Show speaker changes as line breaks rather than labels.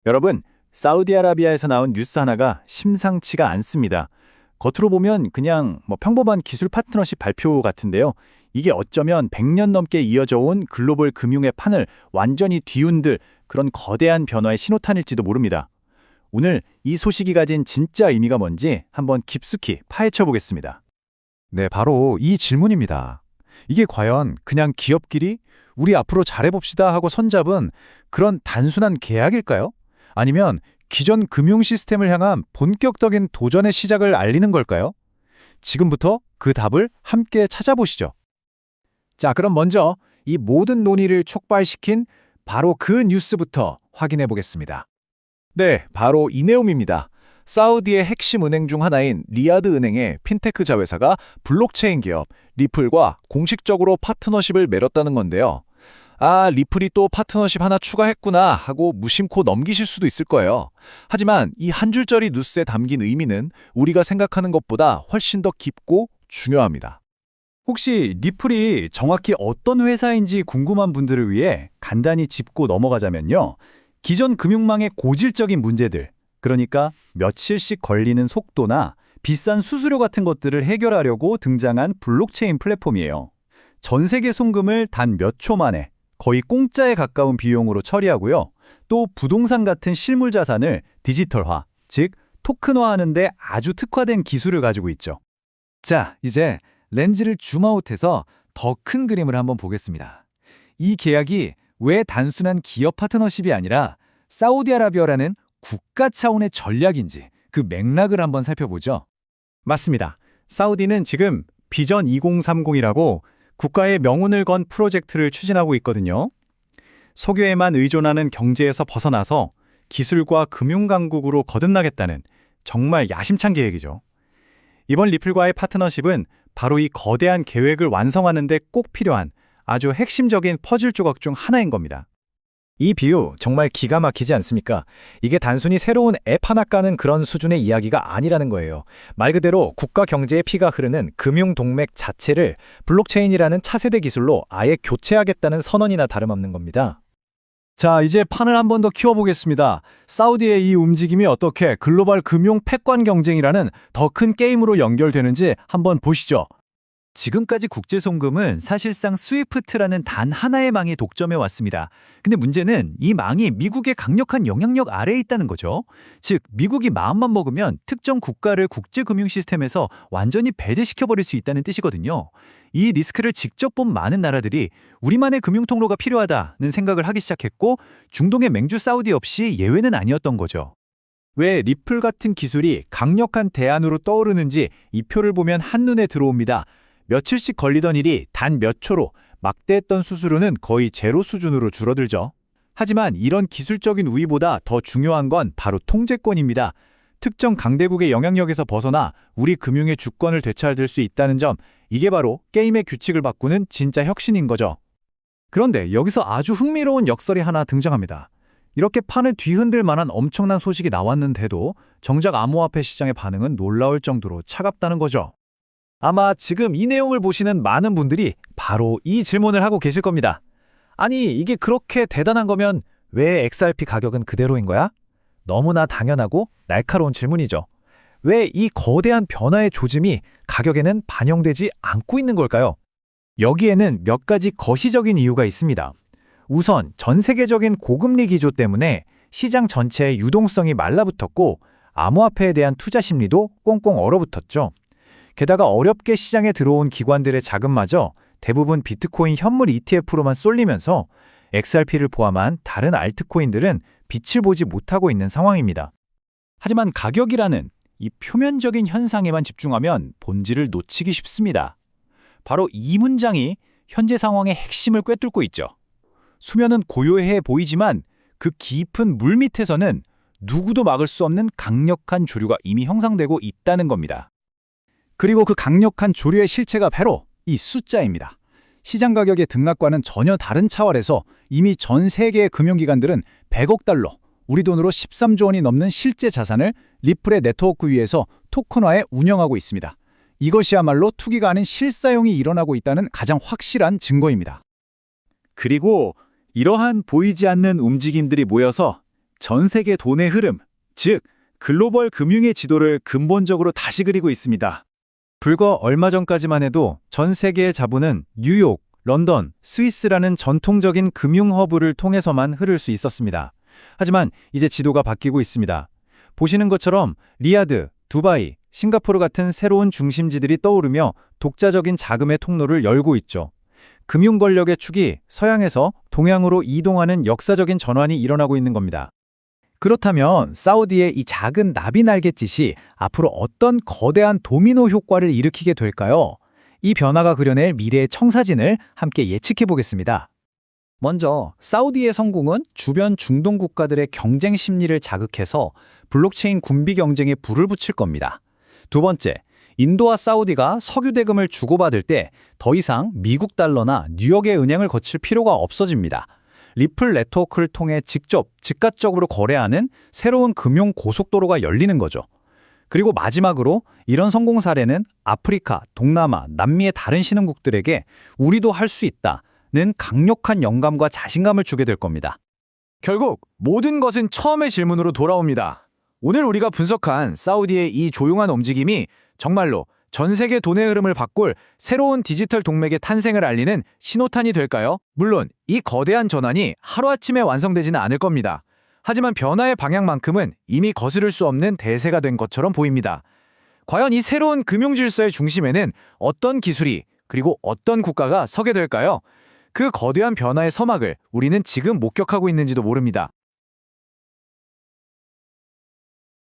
여러분, 사우디아라비아에서 나온 뉴스 하나가 심상치가 않습니다. 겉으로 보면 그냥 평범한 기술 파트너십 발표 같은데요. 이게 어쩌면 100년 넘게 이어져 온 글로벌 금융의 판을 완전히 뒤흔들 그런 거대한 변화의 신호탄일지도 모릅니다. 오늘 이 소식이 가진 진짜 의미가 뭔지 한번 깊숙이 파헤쳐 보겠습니다.
네, 바로 이 질문입니다. 이게 과연 그냥 기업끼리 우리 앞으로 잘해봅시다 하고 손잡은 그런 단순한 계약일까요? 아니면 기존 금융 시스템을 향한 본격적인 도전의 시작을 알리는 걸까요? 지금부터 그 답을 함께 찾아보시죠. 자, 그럼 먼저 이 모든 논의를 촉발시킨 바로 그 뉴스부터 확인해 보겠습니다. 네, 바로 이 내용입니다. 사우디의 핵심 은행 중 하나인 리야드 은행의 핀테크 자회사가 블록체인 기업 리플과 공식적으로 파트너십을 맺었다는 건데요. 아, 리플이 또 파트너십 하나 추가했구나 하고 무심코 넘기실 수도 있을 거예요. 하지만 이 한 줄짜리 뉴스에 담긴 의미는 우리가 생각하는 것보다 훨씬 더 깊고 중요합니다.
혹시 리플이 정확히 어떤 회사인지 궁금한 분들을 위해 간단히 짚고 넘어가자면요. 기존 금융망의 고질적인 문제들, 그러니까 며칠씩 걸리는 속도나 비싼 수수료 같은 것들을 해결하려고 등장한 블록체인 플랫폼이에요. 전 세계 송금을 단 몇 초 만에 거의 공짜에 가까운 비용으로 처리하고요. 또 부동산 같은 실물 자산을 디지털화, 즉 토큰화하는 데 아주 특화된 기술을 가지고 있죠.
자, 이제 렌즈를 줌아웃해서 더 큰 그림을 한번 보겠습니다. 이 계약이 왜 단순한 기업 파트너십이 아니라 사우디아라비아라는 국가 차원의 전략인지 그 맥락을 한번 살펴보죠.
맞습니다. 사우디는 지금 비전 2030이라고 국가의 명운을 건 프로젝트를 추진하고 있거든요. 석유에만 의존하는 경제에서 벗어나서 기술과 금융 강국으로 거듭나겠다는 정말 야심찬 계획이죠. 이번 리플과의 파트너십은 바로 이 거대한 계획을 완성하는 데 꼭 필요한 아주 핵심적인 퍼즐 조각 중 하나인 겁니다.
이 비유 정말 기가 막히지 않습니까? 이게 단순히 새로운 앱 하나 까는 그런 수준의 이야기가 아니라는 거예요. 말 그대로 국가 경제의 피가 흐르는 금융 동맥 자체를 블록체인이라는 차세대 기술로 아예 교체하겠다는 선언이나 다름없는 겁니다.
자, 이제 판을 한 번 더 키워보겠습니다. 사우디의 이 움직임이 어떻게 글로벌 금융 패권 경쟁이라는 더 큰 게임으로 연결되는지 한번 보시죠. 지금까지 국제송금은 사실상 스위프트라는 단 하나의 망이 독점해 왔습니다. 근데 문제는 이 망이 미국의 강력한 영향력 아래에 있다는 거죠. 즉, 미국이 마음만 먹으면 특정 국가를 국제금융 시스템에서 완전히 배제시켜버릴 수 있다는 뜻이거든요. 이 리스크를 직접 본 많은 나라들이 우리만의 금융통로가 필요하다는 생각을 하기 시작했고 중동의 맹주 사우디 역시 예외는 아니었던 거죠. 왜 리플 같은 기술이 강력한 대안으로 떠오르는지 이 표를 보면 한눈에 들어옵니다. 며칠씩 걸리던 일이 단 몇 초로 막대했던 수수료는 거의 제로 수준으로 줄어들죠. 하지만 이런 기술적인 우위보다 더 중요한 건 바로 통제권입니다. 특정 강대국의 영향력에서 벗어나 우리 금융의 주권을 되찾을 수 있다는 점, 이게 바로 게임의 규칙을 바꾸는 진짜 혁신인 거죠. 그런데 여기서 아주 흥미로운 역설이 하나 등장합니다. 이렇게 판을 뒤흔들 만한 엄청난 소식이 나왔는데도 정작 암호화폐 시장의 반응은 놀라울 정도로 차갑다는 거죠.
아마 지금 이 내용을 보시는 많은 분들이 바로 이 질문을 하고 계실 겁니다. 아니, 이게 그렇게 대단한 거면 왜 XRP 가격은 그대로인 거야? 너무나 당연하고 날카로운 질문이죠. 왜 이 거대한 변화의 조짐이 가격에는 반영되지 않고 있는 걸까요?
여기에는 몇 가지 거시적인 이유가 있습니다. 우선 전 세계적인 고금리 기조 때문에 시장 전체의 유동성이 말라붙었고 암호화폐에 대한 투자 심리도 꽁꽁 얼어붙었죠. 게다가 어렵게 시장에 들어온 기관들의 자금마저 대부분 비트코인 현물 ETF로만 쏠리면서 XRP를 포함한 다른 알트코인들은 빛을 보지 못하고 있는 상황입니다. 하지만 가격이라는 이 표면적인 현상에만 집중하면 본질을 놓치기 쉽습니다. 바로 이 문장이 현재 상황의 핵심을 꿰뚫고 있죠. 수면은 고요해 보이지만 그 깊은 물 밑에서는 누구도 막을 수 없는 강력한 조류가 이미 형성되고 있다는 겁니다. 그리고 그 강력한 조류의 실체가 바로 이 숫자입니다. 시장 가격의 등락과는 전혀 다른 차원에서 이미 전 세계의 금융기관들은 100억 달러, 우리 돈으로 13조 원이 넘는 실제 자산을 리플의 네트워크 위에서 토큰화해 운영하고 있습니다. 이것이야말로 투기가 아닌 실사용이 일어나고 있다는 가장 확실한 증거입니다. 그리고 이러한 보이지 않는 움직임들이 모여서
전 세계 돈의 흐름, 즉 글로벌 금융의 지도를 근본적으로 다시 그리고 있습니다.
불과 얼마 전까지만 해도 전 세계의 자본은 뉴욕, 런던, 스위스라는 전통적인 금융 허브를 통해서만 흐를 수 있었습니다. 하지만 이제 지도가 바뀌고 있습니다. 보시는 것처럼 리야드, 두바이, 싱가포르 같은 새로운 중심지들이 떠오르며 독자적인 자금의 통로를 열고 있죠. 금융 권력의 축이 서양에서 동양으로 이동하는 역사적인 전환이 일어나고 있는 겁니다.
그렇다면 사우디의 이 작은 나비 날갯짓이 앞으로 어떤 거대한 도미노 효과를 일으키게 될까요? 이 변화가 그려낼 미래의 청사진을 함께 예측해 보겠습니다. 먼저 사우디의 성공은 주변 중동 국가들의 경쟁 심리를 자극해서 블록체인 군비 경쟁에 불을 붙일 겁니다. 두 번째, 인도와 사우디가 석유 대금을 주고받을 때 더 이상 미국 달러나 뉴욕의 은행을 거칠 필요가 없어집니다. 리플 네트워크를 통해 직접, 즉각적으로 거래하는 새로운 금융 고속도로가 열리는 거죠. 그리고 마지막으로 이런 성공 사례는 아프리카, 동남아, 남미의 다른 신흥국들에게 우리도 할 수 있다는 강력한 영감과 자신감을 주게 될 겁니다.
결국 모든 것은 처음의 질문으로 돌아옵니다. 오늘 우리가 분석한 사우디의 이 조용한 움직임이 정말로 전 세계 돈의 흐름을 바꿀 새로운 디지털 동맥의 탄생을 알리는 신호탄이 될까요? 물론 이 거대한 전환이 하루아침에 완성되지는 않을 겁니다. 하지만 변화의 방향만큼은 이미 거스를 수 없는 대세가 된 것처럼 보입니다. 과연 이 새로운 금융 질서의 중심에는 어떤 기술이 그리고 어떤 국가가 서게 될까요? 그 거대한 변화의 서막을 우리는 지금 목격하고 있는지도 모릅니다.